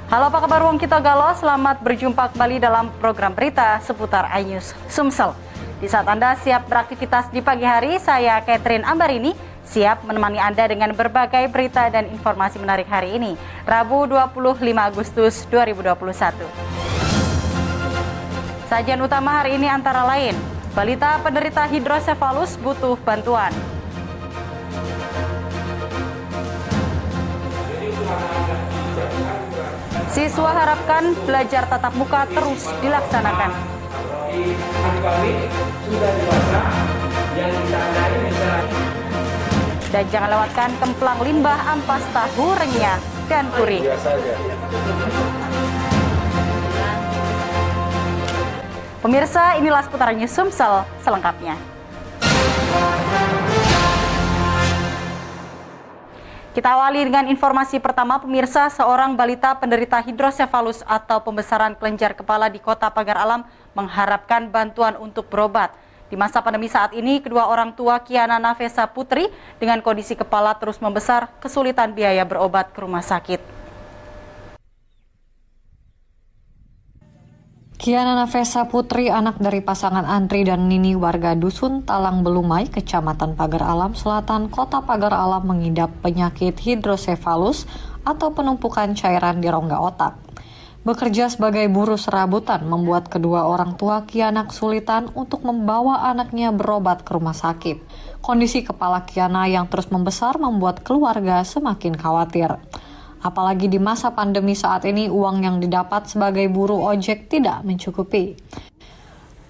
Halo, apa kabar Wong Kita Galo? Selamat berjumpa kembali dalam program berita seputar iNews Sumsel. Di saat Anda siap beraktivitas di pagi hari, saya Catherine Ambarini siap menemani Anda dengan berbagai berita dan informasi menarik hari ini, Rabu 25 Agustus 2021. Sajian utama hari ini antara lain, balita penderita hidrosefalus butuh bantuan. Siswa harapkan belajar tatap muka terus dilaksanakan. Dan jangan lewatkan kemplang limbah, ampas tahu, renyah, dan gurih. Pemirsa, inilah seputaran News Sumsel selengkapnya. Kita awali dengan informasi pertama, pemirsa. Seorang balita penderita hidrosefalus atau pembesaran kelenjar kepala di Kota Pagar Alam mengharapkan bantuan untuk berobat. Di masa pandemi saat ini, kedua orang tua Kiana Nafesa Putri dengan kondisi kepala terus membesar, kesulitan biaya berobat ke rumah sakit. Kiana Nafesa Putri, anak dari pasangan Andri dan Nini, warga Dusun Talang Belumai, Kecamatan Pagar Alam Selatan, Kota Pagar Alam, mengidap penyakit hidrosefalus atau penumpukan cairan di rongga otak. Bekerja sebagai buruh serabutan membuat kedua orang tua Kiana kesulitan untuk membawa anaknya berobat ke rumah sakit. Kondisi kepala Kiana yang terus membesar membuat keluarga semakin khawatir. Apalagi di masa pandemi saat ini, uang yang didapat sebagai buruh ojek tidak mencukupi.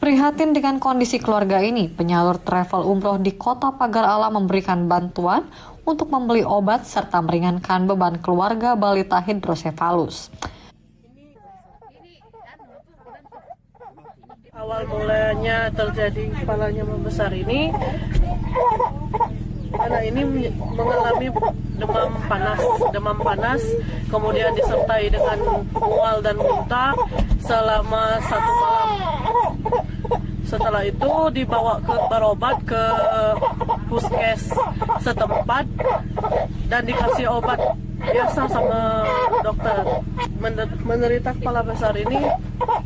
Prihatin dengan kondisi keluarga ini, penyalur travel umroh di Kota Pagar Alam memberikan bantuan untuk membeli obat serta meringankan beban keluarga balita hidrosefalus. Awal mulanya terjadi kepalanya membesar ini, anak ini mengalami demam panas, kemudian disertai dengan mual dan muntah selama 1 malam. Setelah itu dibawa berobat ke puskes setempat dan dikasih obat biasa sama dokter. Menderita kepala besar ini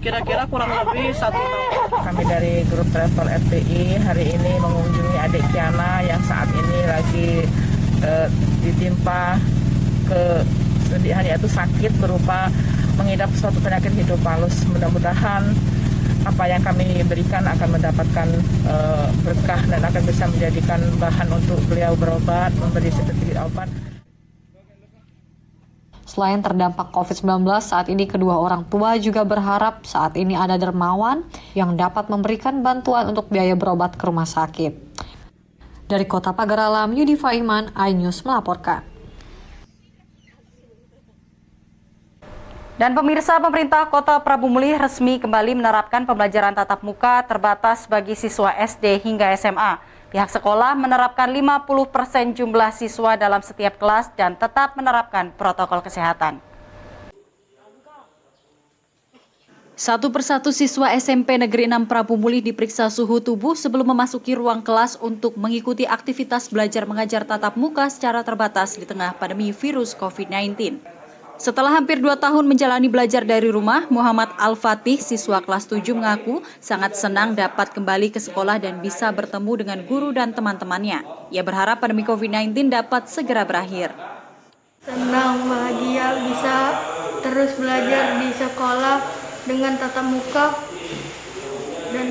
kira-kira kurang lebih 1 tahun. Kami dari grup travel FPI hari ini mengunjungi adik Kiana yang saat ini lagi ditimpa kesedihan, yaitu sakit berupa mengidap suatu penyakit hidrosefalus. Mudah-mudahan apa yang kami berikan akan mendapatkan berkah dan akan bisa menjadikan bahan untuk beliau berobat, memberi sertifikat obat. Selain terdampak COVID-19, saat ini kedua orang tua juga berharap saat ini ada dermawan yang dapat memberikan bantuan untuk biaya berobat ke rumah sakit. Dari Kota Pagar Alam, Yudifa Iman, iNews melaporkan. Dan pemirsa, pemerintah Kota Prabu Mulih resmi kembali menerapkan pembelajaran tatap muka terbatas bagi siswa SD hingga SMA. Pihak sekolah menerapkan 50% jumlah siswa dalam setiap kelas dan tetap menerapkan protokol kesehatan. Satu persatu siswa SMP Negeri 6 Prabu Mulih diperiksa suhu tubuh sebelum memasuki ruang kelas untuk mengikuti aktivitas belajar mengajar tatap muka secara terbatas di tengah pandemi virus COVID-19. Setelah hampir 2 tahun menjalani belajar dari rumah, Muhammad Al-Fatih, siswa kelas 7 mengaku sangat senang dapat kembali ke sekolah dan bisa bertemu dengan guru dan teman-temannya. Ia berharap pandemi COVID-19 dapat segera berakhir. Senang, bahagia bisa terus belajar di sekolah dengan tatap muka dan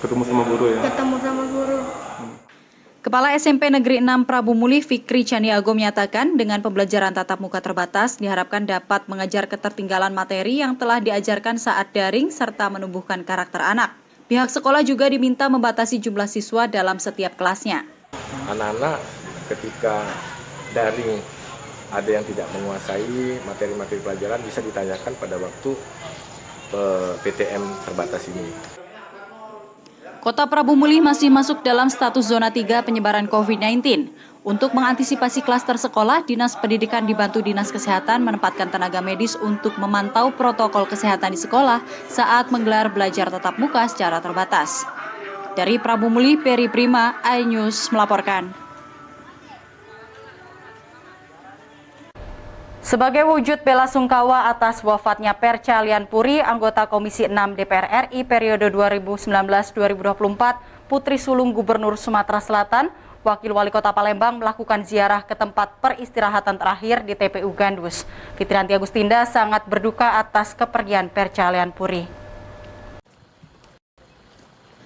ketemu sama guru ya? Ketemu sama guru. Kepala SMP Negeri 6 Prabu Mulih, Fikri Caniago, menyatakan dengan pembelajaran tatap muka terbatas diharapkan dapat mengejar ketertinggalan materi yang telah diajarkan saat daring serta menumbuhkan karakter anak. Pihak sekolah juga diminta membatasi jumlah siswa dalam setiap kelasnya. Anak-anak ketika daring ada yang tidak menguasai materi-materi pelajaran bisa ditanyakan pada waktu PTM terbatas ini. Kota Prabu Mulih masih masuk dalam status zona 3 penyebaran COVID-19. Untuk mengantisipasi klaster sekolah, Dinas Pendidikan dibantu Dinas Kesehatan menempatkan tenaga medis untuk memantau protokol kesehatan di sekolah saat menggelar belajar tatap muka secara terbatas. Dari Prabu Mulih, Peri Prima, iNews melaporkan. Sebagai wujud bela sungkawa atas wafatnya Percha Lianpuri, anggota Komisi 6 DPR RI periode 2019-2024, Putri Sulung Gubernur Sumatera Selatan, Wakil Wali Kota Palembang melakukan ziarah ke tempat peristirahatan terakhir di TPU Gandus. Fitrianti Agustinda sangat berduka atas kepergian Percha Lianpuri.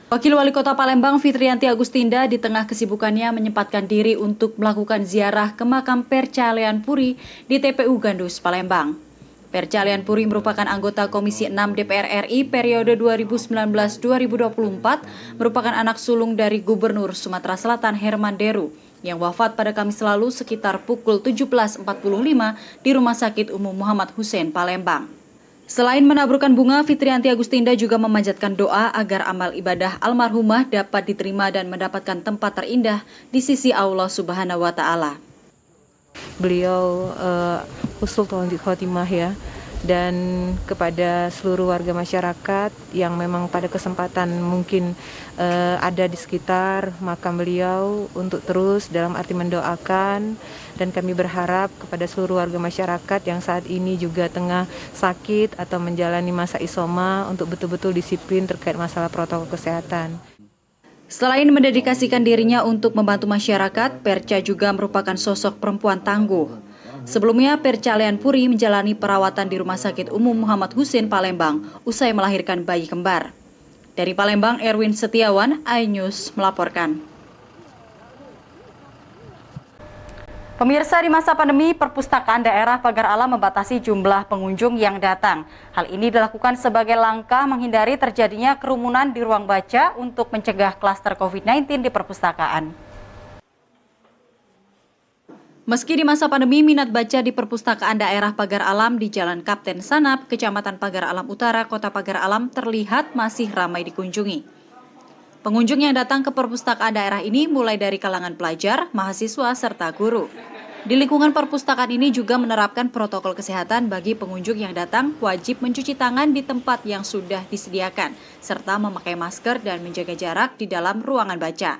Wakil Wali Kota Palembang Fitrianti Agustinda di tengah kesibukannya menyempatkan diri untuk melakukan ziarah ke makam Percha Lianpuri di TPU Gandus, Palembang. Percha Lianpuri merupakan anggota Komisi 6 DPR RI periode 2019-2024, merupakan anak sulung dari Gubernur Sumatera Selatan Herman Deru yang wafat pada Kamis lalu sekitar pukul 17.45 di Rumah Sakit Umum Muhammad Hussein, Palembang. Selain menaburkan bunga, Fitrianti Agustinda juga memanjatkan doa agar amal ibadah almarhumah dapat diterima dan mendapatkan tempat terindah di sisi Allah Subhanahu wa Ta'ala. Beliau husnul khotimah ya, dan kepada seluruh warga masyarakat yang memang pada kesempatan mungkin ada di sekitar makam beliau untuk terus dalam arti mendoakan, dan kami berharap kepada seluruh warga masyarakat yang saat ini juga tengah sakit atau menjalani masa isoma untuk betul-betul disiplin terkait masalah protokol kesehatan. Selain mendedikasikan dirinya untuk membantu masyarakat, Percha juga merupakan sosok perempuan tangguh. Sebelumnya, Percha Lianpuri menjalani perawatan di Rumah Sakit Umum Muhammad Hussein, Palembang, usai melahirkan bayi kembar. Dari Palembang, Erwin Setiawan, iNews melaporkan. Pemirsa, di masa pandemi, Perpustakaan Daerah Pagar Alam membatasi jumlah pengunjung yang datang. Hal ini dilakukan sebagai langkah menghindari terjadinya kerumunan di ruang baca untuk mencegah klaster COVID-19 di perpustakaan. Meski di masa pandemi, minat baca di Perpustakaan Daerah Pagar Alam di Jalan Kapten Sanap, Kecamatan Pagar Alam Utara, Kota Pagar Alam terlihat masih ramai dikunjungi. Pengunjung yang datang ke perpustakaan daerah ini mulai dari kalangan pelajar, mahasiswa, serta guru. Di lingkungan perpustakaan ini juga menerapkan protokol kesehatan bagi pengunjung yang datang wajib mencuci tangan di tempat yang sudah disediakan, serta memakai masker dan menjaga jarak di dalam ruangan baca.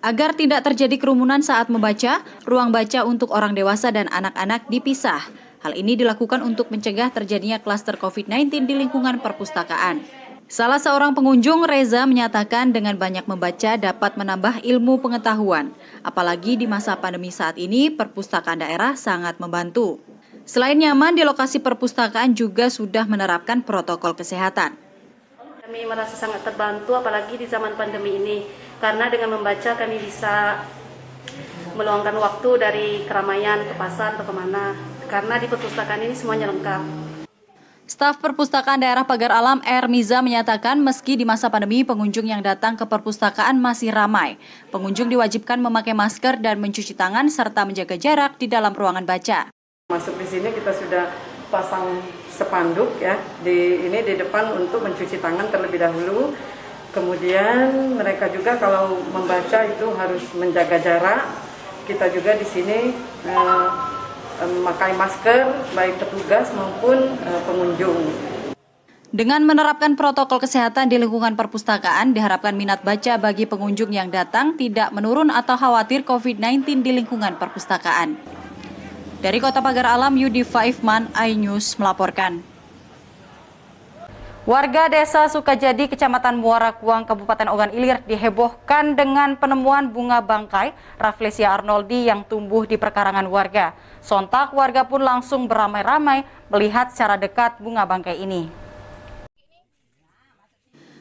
Agar tidak terjadi kerumunan saat membaca, ruang baca untuk orang dewasa dan anak-anak dipisah. Hal ini dilakukan untuk mencegah terjadinya klaster COVID-19 di lingkungan perpustakaan. Salah seorang pengunjung, Reza, menyatakan dengan banyak membaca dapat menambah ilmu pengetahuan. Apalagi di masa pandemi saat ini, perpustakaan daerah sangat membantu. Selain nyaman, di lokasi perpustakaan juga sudah menerapkan protokol kesehatan. Kami merasa sangat terbantu, apalagi di zaman pandemi ini. Karena dengan membaca kami bisa meluangkan waktu dari keramaian ke pasar atau kemana. Karena di perpustakaan ini semuanya lengkap. Staf Perpustakaan Daerah Pagar Alam Miza menyatakan meski di masa pandemi pengunjung yang datang ke perpustakaan masih ramai. Pengunjung diwajibkan memakai masker dan mencuci tangan serta menjaga jarak di dalam ruangan baca. Masuk di sini kita sudah pasang spanduk ya di depan untuk mencuci tangan terlebih dahulu. Kemudian mereka juga kalau membaca itu harus menjaga jarak. Kita juga di sini memakai masker baik petugas maupun pengunjung. Dengan menerapkan protokol kesehatan di lingkungan perpustakaan, diharapkan minat baca bagi pengunjung yang datang tidak menurun atau khawatir COVID-19 di lingkungan perpustakaan. Dari Kota Pagar Alam, Yudi Faifman, iNews melaporkan. Warga Desa Sukajadi, Kecamatan Muara Kuang, Kabupaten Ogan Ilir dihebohkan dengan penemuan bunga bangkai Rafflesia arnoldi yang tumbuh di perkarangan warga. Sontak warga pun langsung beramai-ramai melihat secara dekat bunga bangkai ini.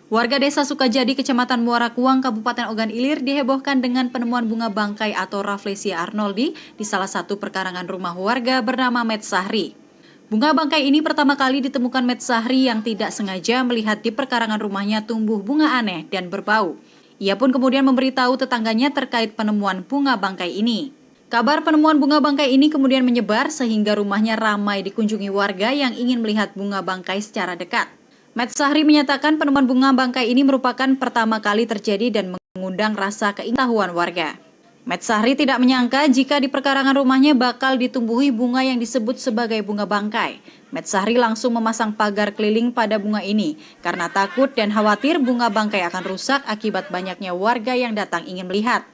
Warga Desa Sukajadi, Kecamatan Muara Kuang, Kabupaten Ogan Ilir dihebohkan dengan penemuan bunga bangkai atau Rafflesia arnoldi di salah satu perkarangan rumah warga bernama Met Sahri. Bunga bangkai ini pertama kali ditemukan Met Sahri yang tidak sengaja melihat di perkarangan rumahnya tumbuh bunga aneh dan berbau. Ia pun kemudian memberitahu tetangganya terkait penemuan bunga bangkai ini. Kabar penemuan bunga bangkai ini kemudian menyebar sehingga rumahnya ramai dikunjungi warga yang ingin melihat bunga bangkai secara dekat. Met Sahri menyatakan penemuan bunga bangkai ini merupakan pertama kali terjadi dan mengundang rasa keingintahuan warga. Met Sahri tidak menyangka jika di perkarangan rumahnya bakal ditumbuhi bunga yang disebut sebagai bunga bangkai. Met Sahri langsung memasang pagar keliling pada bunga ini karena takut dan khawatir bunga bangkai akan rusak akibat banyaknya warga yang datang ingin melihat.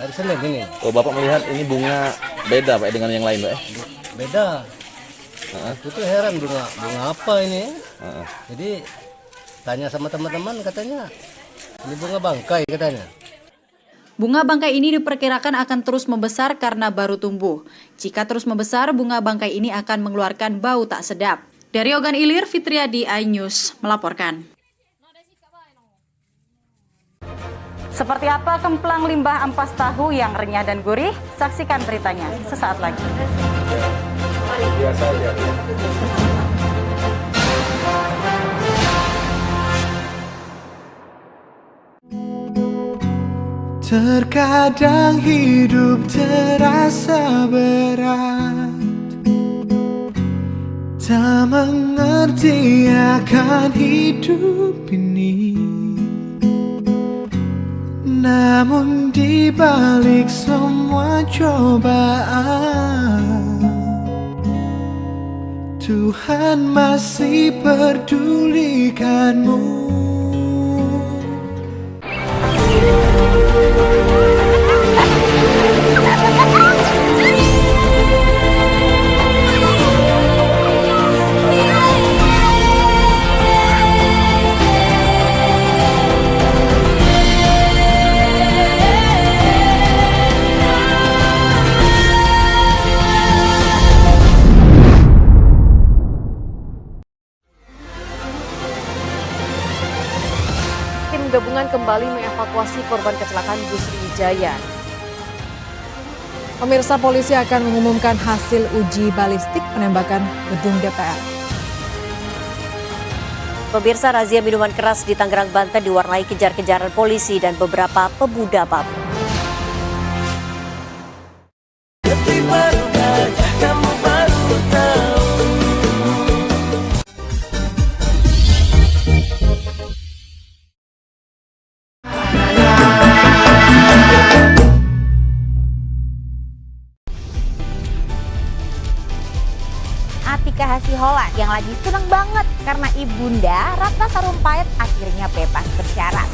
Hari Senin ini. Oh, Bapak melihat ini bunga beda Pak dengan yang lain Pak? Beda. Aku tuh heran bunga apa ini. Jadi tanya sama teman-teman katanya ini bunga bangkai katanya. Bunga bangkai ini diperkirakan akan terus membesar karena baru tumbuh. Jika terus membesar, bunga bangkai ini akan mengeluarkan bau tak sedap. Dari Ogan Ilir, Fitriadi, iNews melaporkan. Seperti apa kemplang limbah ampas tahu yang renyah dan gurih? Saksikan beritanya sesaat lagi. Terkadang hidup terasa berat, tak mengerti akan hidup ini. Namun di balik semua cobaan, Tuhan masih pedulikanmu. Tim gabungan kembali mengevakuasi korban kecelakaan bus Sriwijaya. Pemirsa, polisi akan mengumumkan hasil uji balistik penembakan gedung DPR. Pemirsa, razia minuman keras di Tangerang, Banten diwarnai kejar-kejaran polisi dan beberapa pemuda pabrik. Atika Hasiholan yang lagi seneng banget karena ibunda Ratna Sarumpait akhirnya bebas bersyarat.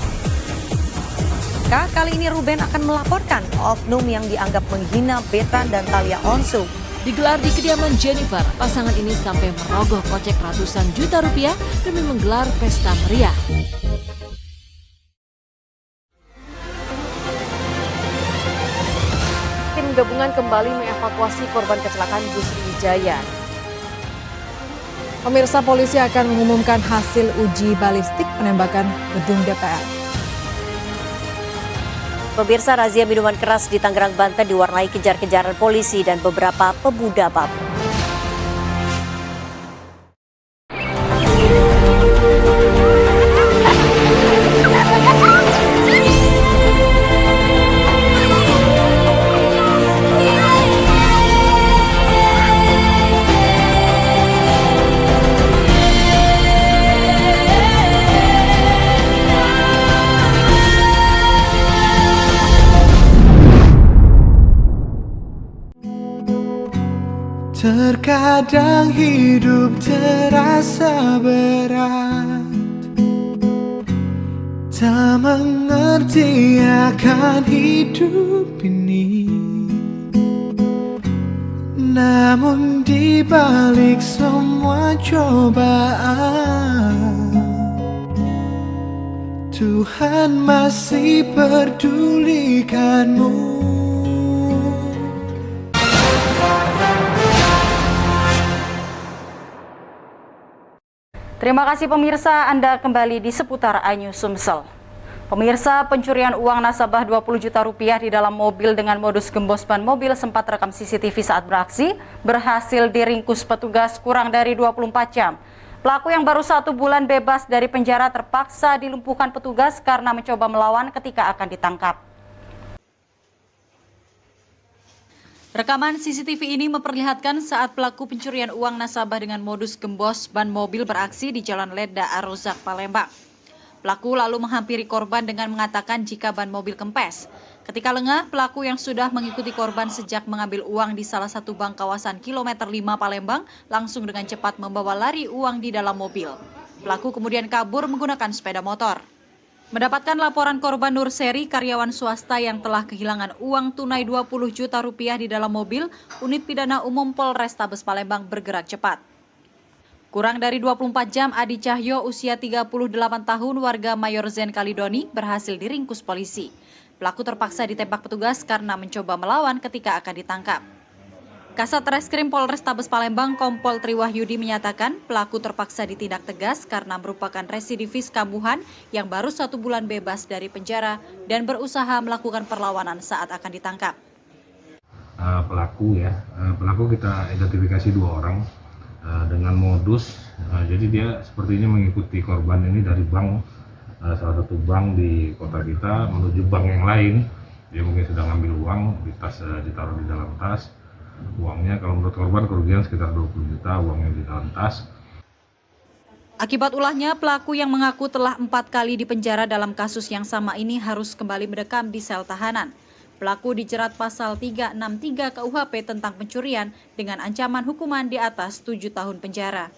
Kali ini Ruben akan melaporkan oknum yang dianggap menghina Betran dan Thalia Onsu. Digelar di kediaman Jennifer, pasangan ini sampai merogoh kocek ratusan juta rupiah demi menggelar pesta meriah. Tim gabungan kembali mengevakuasi korban kecelakaan bus Sriwijaya. Pemirsa, polisi akan mengumumkan hasil uji balistik penembakan gedung DPR. Pemirsa, razia minuman keras di Tangerang, Banten diwarnai kejar-kejaran polisi dan beberapa pemuda pabrik. Terkadang hidup terasa berat, tak mengerti akan hidup ini. Namun di balik semua cobaan, Tuhan masih pedulikanmu. Terima kasih pemirsa, Anda kembali di seputar iNews Sumsel. Pemirsa, pencurian uang nasabah 20 juta rupiah di dalam mobil dengan modus gembos ban mobil sempat rekam CCTV saat beraksi, berhasil diringkus petugas kurang dari 24 jam. Pelaku yang baru 1 bulan bebas dari penjara terpaksa dilumpuhkan petugas karena mencoba melawan ketika akan ditangkap. Rekaman CCTV ini memperlihatkan saat pelaku pencurian uang nasabah dengan modus gembos ban mobil beraksi di Jalan Leda Arozak, Palembang. Pelaku lalu menghampiri korban dengan mengatakan jika ban mobil kempes. Ketika lengah, pelaku yang sudah mengikuti korban sejak mengambil uang di salah satu bank kawasan kilometer 5 Palembang langsung dengan cepat membawa lari uang di dalam mobil. Pelaku kemudian kabur menggunakan sepeda motor. Mendapatkan laporan korban Nur Seri, karyawan swasta yang telah kehilangan uang tunai 20 juta rupiah di dalam mobil, unit pidana umum Polrestabes Palembang bergerak cepat. Kurang dari 24 jam, Adi Cahyo, usia 38 tahun, warga Mayor Zen Kalidoni, berhasil diringkus polisi. Pelaku terpaksa ditembak petugas karena mencoba melawan ketika akan ditangkap. Kasat Reskrim Polrestabes Palembang Kompol Triwahyudi menyatakan pelaku terpaksa ditindak tegas karena merupakan residivis kambuhan yang baru 1 bulan bebas dari penjara dan berusaha melakukan perlawanan saat akan ditangkap. Pelaku kita identifikasi 2 orang dengan modus, jadi dia sepertinya mengikuti korban ini dari bank, salah satu bank di kota kita menuju bank yang lain. Dia mungkin sedang ambil uang di tas, ditaruh di dalam tas. Uangnya kalau menurut korban kerugian sekitar 20 juta, uangnya di dalam tas. Akibat ulahnya, pelaku yang mengaku telah 4 kali dipenjara dalam kasus yang sama ini harus kembali mendekam di sel tahanan. Pelaku dijerat pasal 363 KUHP tentang pencurian dengan ancaman hukuman di atas 7 tahun penjara.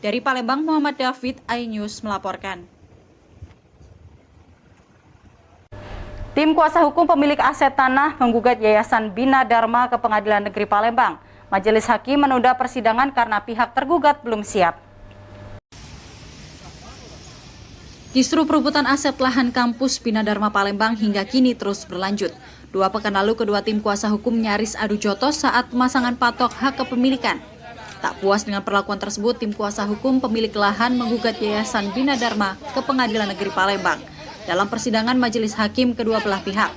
Dari Palembang, Muhammad David, iNews melaporkan. Tim kuasa hukum pemilik aset tanah menggugat Yayasan Bina Dharma ke Pengadilan Negeri Palembang. Majelis Hakim menunda persidangan karena pihak tergugat belum siap. Kisru perebutan aset lahan kampus Bina Dharma Palembang hingga kini terus berlanjut. 2 pekan lalu kedua tim kuasa hukum nyaris adu jotos saat pemasangan patok hak kepemilikan. Tak puas dengan perlakuan tersebut, tim kuasa hukum pemilik lahan menggugat Yayasan Bina Dharma ke Pengadilan Negeri Palembang. Dalam persidangan majelis hakim kedua belah pihak.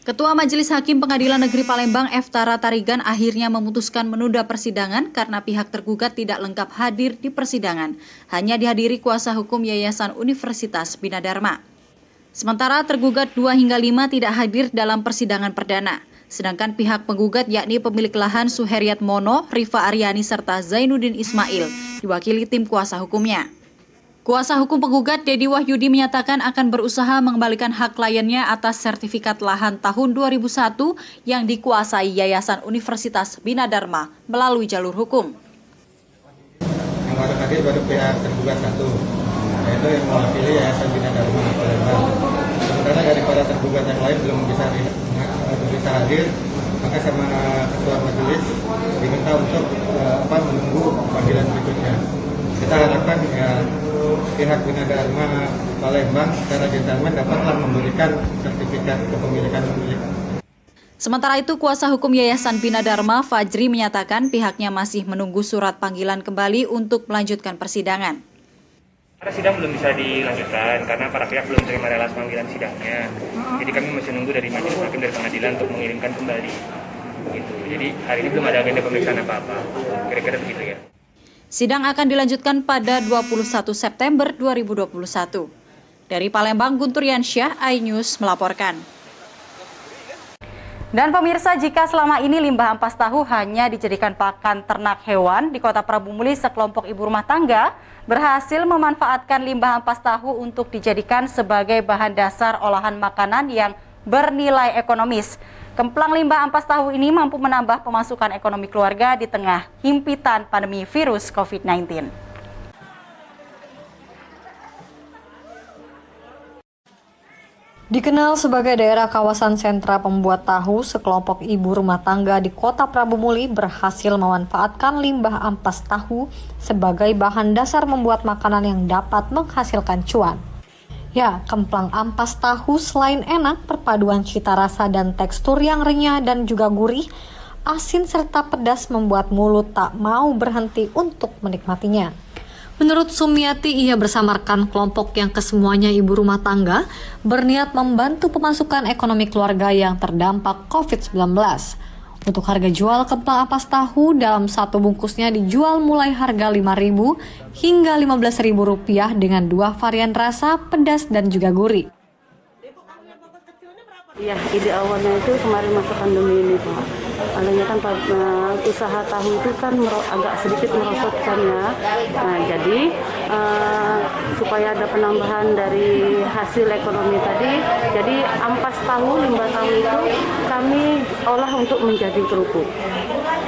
Ketua Majelis Hakim Pengadilan Negeri Palembang Eftara Tarigan akhirnya memutuskan menunda persidangan karena pihak tergugat tidak lengkap hadir di persidangan. Hanya dihadiri kuasa hukum Yayasan Universitas Bina Dharma. Sementara tergugat 2 hingga 5 tidak hadir dalam persidangan perdana. Sedangkan pihak penggugat yakni pemilik lahan Suheryat Mono, Rifa Aryani serta Zainuddin Ismail diwakili tim kuasa hukumnya. Kuasa hukum penggugat Dedi Wahyudi menyatakan akan berusaha mengembalikan hak kliennya atas sertifikat lahan tahun 2001 yang dikuasai Yayasan Universitas Bina Dharma melalui jalur hukum. Yang ada hadir baru pihak tergugat 1, yaitu yang mewakili Yayasan Bina Dharma Palembang. Sementara daripada tergugat yang lain belum bisa hadir, maka sama ketua majelis diminta untuk menunggu panggilan berikutnya. Kita harapkan pihak Bina Dharma Palembang secara gentleman dapatlah memberikan sertifikat kepemilikan pemilik. Sementara itu, kuasa hukum Yayasan Bina Dharma Fajri menyatakan pihaknya masih menunggu surat panggilan kembali untuk melanjutkan persidangan. Karena sidang belum bisa dilanjutkan karena para pihak belum terima relas panggilan sidangnya. Jadi kami masih nunggu dari majelis hakim dari pengadilan untuk mengirimkan kembali. Gitu. Jadi hari ini belum ada agenda pemeriksaan apa-apa. Kira-kira begitu ya. Sidang akan dilanjutkan pada 21 September 2021. Dari Palembang, Guntur Yansyah, iNews melaporkan. Dan pemirsa, jika selama ini limbah ampas tahu hanya dijadikan pakan ternak hewan, di Kota Prabu Muli sekelompok ibu rumah tangga berhasil memanfaatkan limbah ampas tahu untuk dijadikan sebagai bahan dasar olahan makanan yang bernilai ekonomis. Kemplang limbah ampas tahu ini mampu menambah pemasukan ekonomi keluarga di tengah himpitan pandemi virus COVID-19. Dikenal sebagai daerah kawasan sentra pembuat tahu, sekelompok ibu rumah tangga di Kota Prabu Muli berhasil memanfaatkan limbah ampas tahu sebagai bahan dasar membuat makanan yang dapat menghasilkan cuan. Ya, kemplang ampas tahu selain enak, perpaduan cita rasa dan tekstur yang renyah dan juga gurih, asin serta pedas membuat mulut tak mau berhenti untuk menikmatinya. Menurut Sumiati, ia bersama rekan kelompok yang kesemuanya ibu rumah tangga berniat membantu pemasukan ekonomi keluarga yang terdampak COVID-19. Untuk harga jual kemplang ampas tahu dalam satu bungkusnya dijual mulai harga Rp5.000 hingga Rp15.000 dengan 2 varian rasa, pedas dan juga gurih. Iya, ide awalnya itu kemarin masa pandemi ini Pak. Alanya kan usaha tahu itu kan agak sedikit merosotkan ya. Nah, jadi supaya ada penambahan dari hasil ekonomi tadi, jadi ampas tahu, limbah tahu itu kami olah untuk menjadi kerupuk.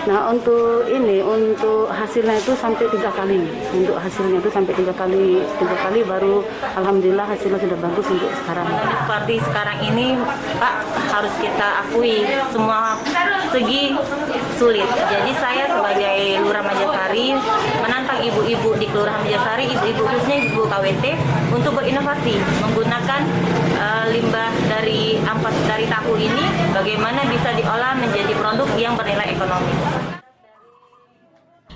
Nah untuk hasilnya itu sampai 3 kali. Untuk hasilnya itu sampai 3 kali baru alhamdulillah hasilnya sudah bagus untuk sekarang. Seperti sekarang ini Pak, harus kita akui semua segi sulit. Jadi saya sebagai Lurah Majasari menantang ibu-ibu di Kelurahan Majasari, ibu-ibu khususnya ibu KWT untuk berinovasi menggunakan limbah dari ampas dari tahu ini bagaimana bisa diolah menjadi produk yang bernilai ekonomis.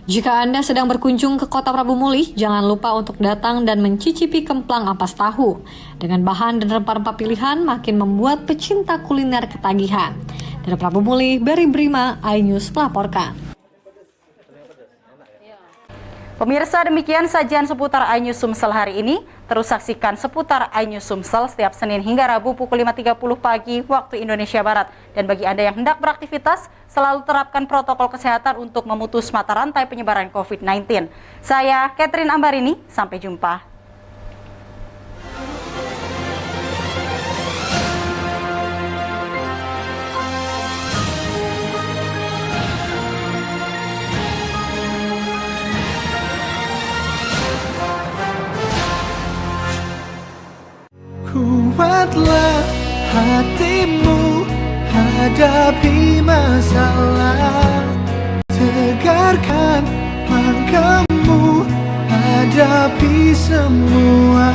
Jika Anda sedang berkunjung ke Kota Prabu Mulih, jangan lupa untuk datang dan mencicipi kemplang ampas tahu. Dengan bahan dan rempah-rempah pilihan makin membuat pecinta kuliner ketagihan. Dari Prabu Mulih, Berry Brima, iNews melaporkan. Pemirsa, demikian sajian seputar iNews Sumsel hari ini. Terus saksikan seputar iNews Sumsel setiap Senin hingga Rabu pukul 5.30 pagi waktu Indonesia Barat. Dan bagi Anda yang hendak beraktivitas, selalu terapkan protokol kesehatan untuk memutus mata rantai penyebaran COVID-19. Saya Catherine Ambarini, sampai jumpa. Kuatlah hatimu hadapi masalah, tegarkan langkahmu hadapi semua